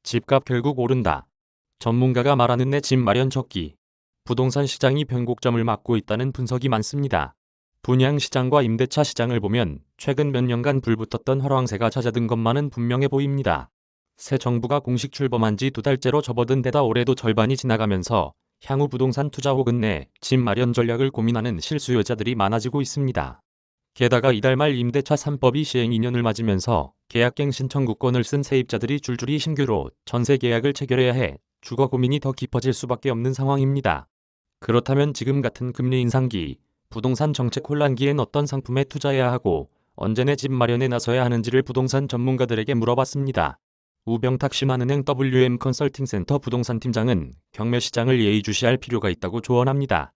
집값 결국 오른다. 전문가가 말하는 내 집 마련 적기. 부동산 시장이 변곡점을 맞고 있다는 분석이 많습니다. 분양시장과 임대차 시장을 보면 최근 몇 년간 불붙었던 화랑새가 잦아든 것만은 분명해 보입니다. 새 정부가 공식 출범한 지 2달째로 접어든 데다 올해도 절반이 지나가면서 향후 부동산 투자 혹은 내 집 마련 전략을 고민하는 실수요자들이 많아지고 있습니다. 게다가 이달 말 임대차 3법이 시행 2년을 맞으면서 계약갱 신청구권을 쓴 세입자들이 줄줄이 신규로 전세 계약을 체결해야 해 주거 고민이 더 깊어질 수밖에 없는 상황입니다. 그렇다면 지금 같은 금리 인상기, 부동산 정책 혼란기엔 어떤 상품에 투자해야 하고 언제 내 집 마련에 나서야 하는지를 부동산 전문가들에게 물어봤습니다. 우병탁 신한은행 WM 컨설팅센터 부동산팀장은 경매 시장을 예의주시할 필요가 있다고 조언합니다.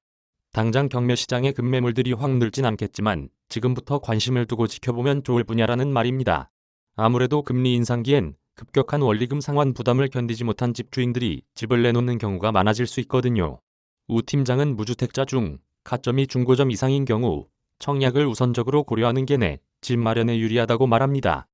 당장 경매 시장의 급매물들이 확 늘진 않겠지만 지금부터 관심을 두고 지켜보면 좋을 분야라는 말입니다. 아무래도 금리 인상기엔 급격한 원리금 상환 부담을 견디지 못한 집주인들이 집을 내놓는 경우가 많아질 수 있거든요. 우 팀장은 무주택자 중 가점이 중고점 이상인 경우 청약을 우선적으로 고려하는 게 내 집 마련에 유리하다고 말합니다.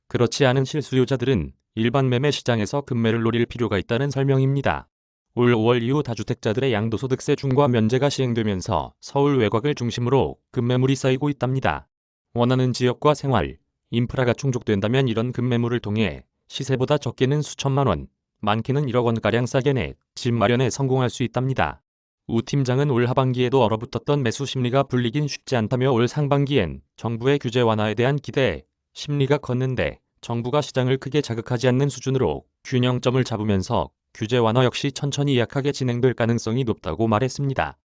그렇지 않은 실수요자들은 일반 매매 시장에서 급매를 노릴 필요가 있다는 설명입니다. 올 5월 이후 다주택자들의 양도소득세 중과 면제가 시행되면서 서울 외곽을 중심으로 급매물이 쌓이고 있답니다. 원하는 지역과 생활, 인프라가 충족된다면 이런 급매물을 통해 시세보다 적게는 수천만 원, 많게는 1억 원가량 싸게 내 집 마련에 성공할 수 있답니다. 우 팀장은 올 하반기에도 얼어붙었던 매수 심리가 풀리긴 쉽지 않다며 올 상반기엔 정부의 규제 완화에 대한 기대, 심리가 컸는데 정부가 시장을 크게 자극하지 않는 수준으로 균형점을 잡으면서 규제 완화 역시 천천히 약하게 진행될 가능성이 높다고 말했습니다.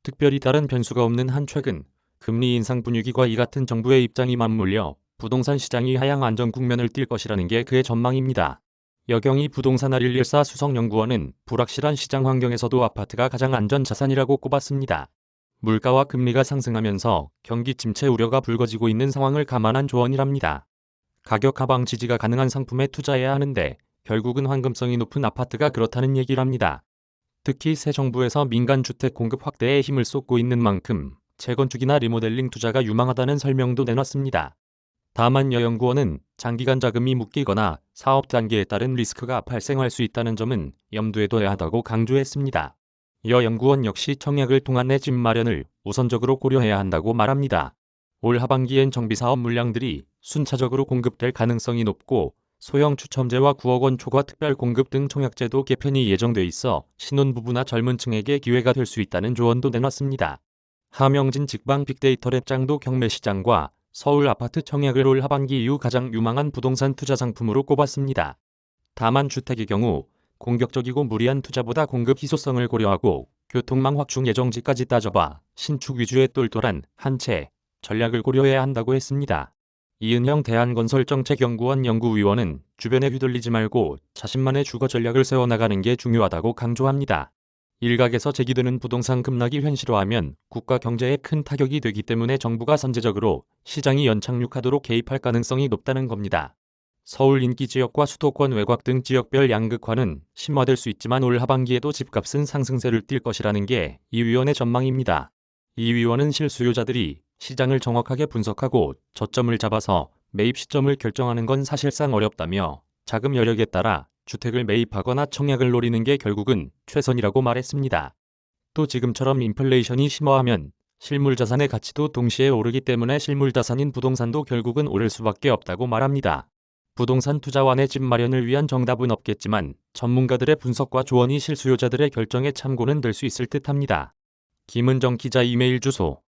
특별히 다른 변수가 없는 한 최근 금리 인상 분위기와 이 같은 정부의 입장이 맞물려 부동산 시장이 하향 안정 국면을 띌 것이라는 게 그의 전망입니다. 여경희 부동산 알114 수석연구원은 불확실한 시장 환경에서도 아파트가 가장 안전 자산이라고 꼽았습니다. 물가와 금리가 상승하면서 경기 침체 우려가 불거지고 있는 상황을 감안한 조언이랍니다. 가격 하방 지지가 가능한 상품에 투자해야 하는데 결국은 황금성이 높은 아파트가 그렇다는 얘기랍니다. 특히 새 정부에서 민간 주택 공급 확대에 힘을 쏟고 있는 만큼 재건축이나 리모델링 투자가 유망하다는 설명도 내놨습니다. 다만 여 연구원은 장기간 자금이 묶이거나 사업 단계에 따른 리스크가 발생할 수 있다는 점은 염두에 둬야 하다고 강조했습니다. 여 연구원 역시 청약을 통한 내 집 마련을 우선적으로 고려해야 한다고 말합니다. 올 하반기엔 정비사업 물량들이 순차적으로 공급될 가능성이 높고 소형 추첨제와 9억 원 초과 특별 공급 등 청약제도 개편이 예정돼 있어 신혼부부나 젊은 층에게 기회가 될 수 있다는 조언도 내놨습니다. 하명진 직방 빅데이터 랩장도 경매 시장과 서울 아파트 청약을 올 하반기 이후 가장 유망한 부동산 투자 상품으로 꼽았습니다. 다만 주택의 경우 공격적이고 무리한 투자보다 공급 희소성을 고려하고 교통망 확충 예정지까지 따져봐 신축 위주의 똘똘한 한 채 전략을 고려해야 한다고 했습니다. 이은영 대한건설정책연구원 연구위원은 주변에 휘둘리지 말고 자신만의 주거 전략을 세워나가는 게 중요하다고 강조합니다. 일각에서 제기되는 부동산 급락이 현실화하면 국가 경제에 큰 타격이 되기 때문에 정부가 선제적으로 시장이 연착륙하도록 개입할 가능성이 높다는 겁니다. 서울 인기 지역과 수도권 외곽 등 지역별 양극화는 심화될 수 있지만 올 하반기에도 집값은 상승세를 띌 것이라는 게 이 위원의 전망입니다. 이 위원은 실수요자들이 시장을 정확하게 분석하고 저점을 잡아서 매입 시점을 결정하는 건 사실상 어렵다며 자금 여력에 따라 주택을 매입하거나 청약을 노리는 게 결국은 최선이라고 말했습니다. 또 지금처럼 인플레이션이 심화하면 실물자산의 가치도 동시에 오르기 때문에 실물자산인 부동산도 결국은 오를 수밖에 없다고 말합니다. 부동산 투자와 내 집 마련을 위한 정답은 없겠지만 전문가들의 분석과 조언이 실수요자들의 결정에 참고는 될 수 있을 듯합니다. 김은정 기자 이메일 주소